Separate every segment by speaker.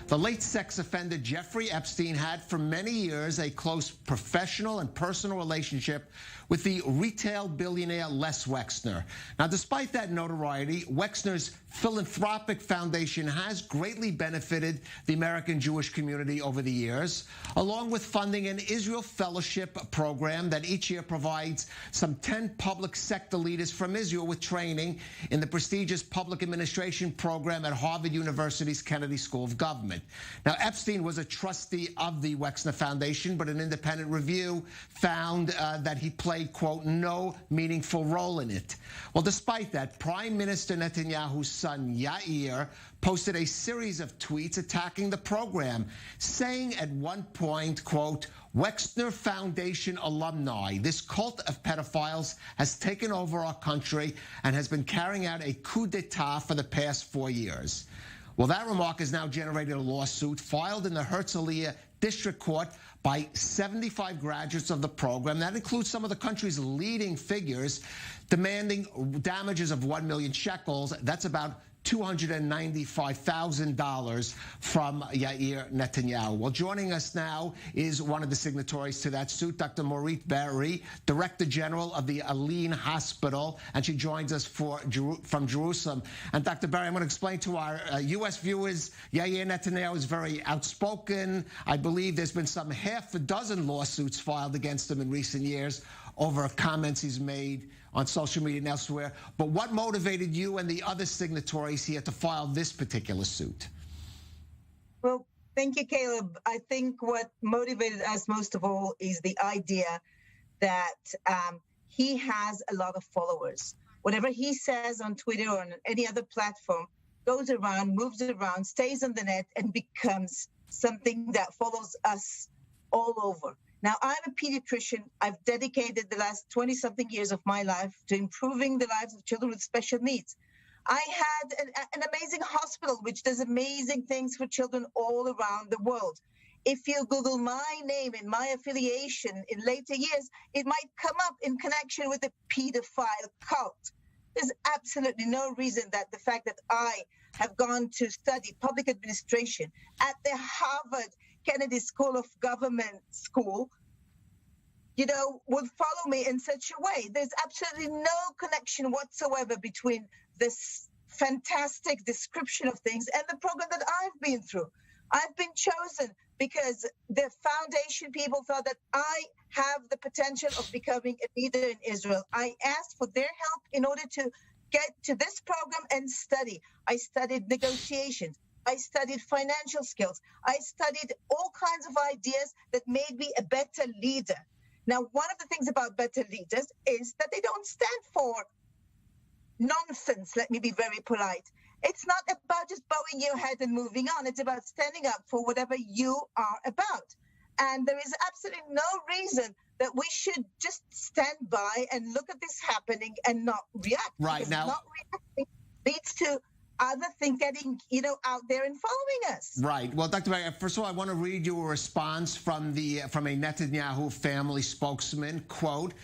Speaker 1: The late sex offender Jeffrey Epstein had for many years a close professional and personal relationship with the retail billionaire Les Wexner. Now, despite that notoriety, Wexner's philanthropic foundation has greatly benefited the American Jewish community over the years, along with funding an Israel Fellowship program that each year provides some 10 public sector leaders from Israel with training in the prestigious public administration program at Harvard University's Kennedy School of Government. Now, Epstein was a trustee of the Wexner Foundation, but an independent review found that he played, quote, no meaningful role in it. Well, despite that, Prime Minister Netanyahu's son, Yair, posted a series of tweets attacking the program, saying at one point, quote, Wexner Foundation alumni, this cult of pedophiles has taken over our country and has been carrying out a coup d'etat for the past 4 years. Well, that remark has now generated a lawsuit filed in the Herzliya District Court by 75 graduates of the program. That includes some of the country's leading figures, demanding damages of 1 million shekels. That's about $295,000 from Yair Netanyahu. Well, joining us now is one of the signatories to that suit, Dr. MAURIT, BEERI, Director General of the ALYN Hospital, and she joins us from Jerusalem. And Dr. BEERI, I'm going to explain to our U.S. viewers, Yair Netanyahu is very outspoken. I believe there's been some half a dozen lawsuits filed against him in recent years over comments he's made on social media and elsewhere. But what motivated you and the other signatories here to file this particular suit?
Speaker 2: Well, thank you, Caleb. I think what motivated us most of all is the idea that he has a lot of followers. Whatever he says on Twitter or on any other platform goes around, moves around, stays on the net, and becomes something that follows us all over. Now, I'm a pediatrician. I've dedicated the last 20-something years of my life to improving the lives of children with special needs. I had an amazing hospital which does amazing things for children all around the world. If you Google my name and my affiliation in later years, it might come up in connection with the pedophile cult. There's absolutely no reason that the fact that I have gone to study public administration at the Harvard Kennedy School of Government School, would follow me in such a way. There's absolutely no connection whatsoever between this fantastic description of things and the program that I've been through. I've been chosen because the foundation people thought that I have the potential of becoming a leader in Israel. I asked for their help in order to get to this program and study. I studied negotiations. I studied financial skills. I studied all kinds of ideas that made me a better leader. Now, one of the things about better leaders is that they don't stand for nonsense. Let me be very polite. It's not about just bowing your head and moving on. It's about standing up for whatever you are about. And there is absolutely no reason that we should just stand by and look at this happening and not react.
Speaker 1: Right
Speaker 2: because
Speaker 1: now,
Speaker 2: not reacting leads to other things getting, out there and following us.
Speaker 1: Right. Well, Dr. BEERI, first of all, I want to read you a response from a Netanyahu family spokesman, quote,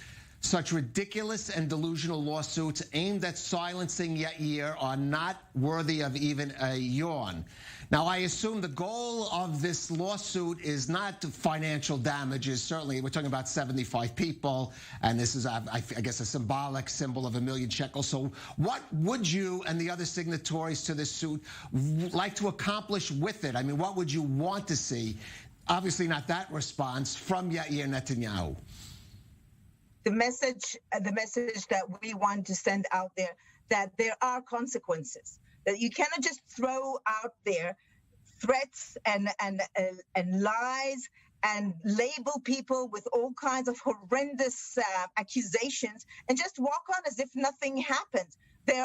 Speaker 1: such ridiculous and delusional lawsuits aimed at silencing Yair are not worthy of even a yawn. Now, I assume the goal of this lawsuit is not financial damages. Certainly, we're talking about 75 people, and this is, I guess, a symbolic symbol of 1 million shekels. So what would you and the other signatories to this suit like to accomplish with it? I mean, what would you want to see? Obviously not that response from Yair Netanyahu.
Speaker 2: The message that we want to send out there, that there are consequences, that you cannot just throw out there threats and lies and label people with all kinds of horrendous accusations and just walk on as if nothing happened. Our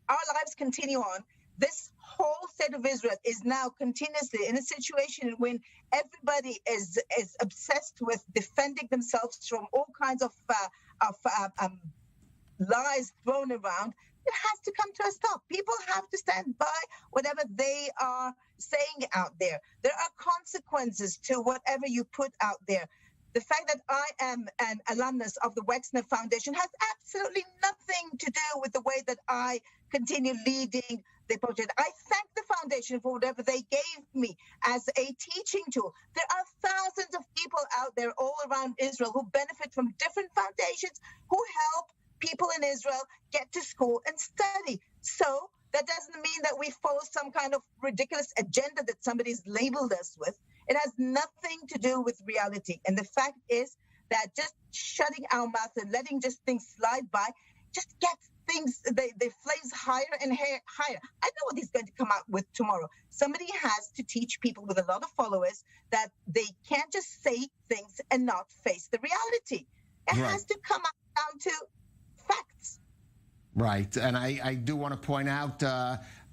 Speaker 2: lives continue on. This whole state of Israel is now continuously in a situation when everybody is obsessed with defending themselves from all kinds of lies thrown around. It has to come to a stop. People have to stand by whatever they are saying out there. There are consequences to whatever you put out there. The fact that I am an alumnus of the Wexner Foundation has absolutely nothing to do with the way that I continue leading they project. I thank the foundation for whatever they gave me as a teaching tool. There are thousands of people out there all around Israel who benefit from different foundations, who help people in Israel get to school and study. So that doesn't mean that we follow some kind of ridiculous agenda that somebody's labeled us with. It has nothing to do with reality. And the fact is that just shutting our mouth and letting just things slide by just gets things, the flames higher and higher. I know what he's going to come out with tomorrow. Somebody has to teach people with a lot of followers that they can't just say things and not face the reality. It has to come down to facts.
Speaker 1: Right. And I do want to point out,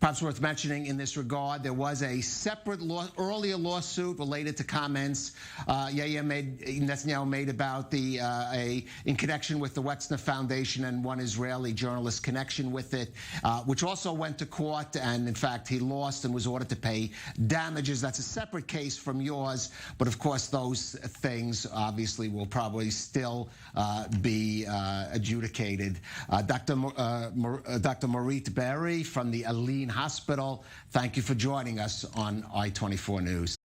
Speaker 1: perhaps worth mentioning in this regard, there was a separate earlier lawsuit related to comments Yair Netanyahu made about in connection with the Wexner Foundation and one Israeli journalist's connection with it, which also went to court. And in fact, he lost and was ordered to pay damages. That's a separate case from yours. But of course, those things obviously will probably still be adjudicated. Dr. MAURIT BEERI from the ALYN Hospital, thank you for joining us on I-24 News.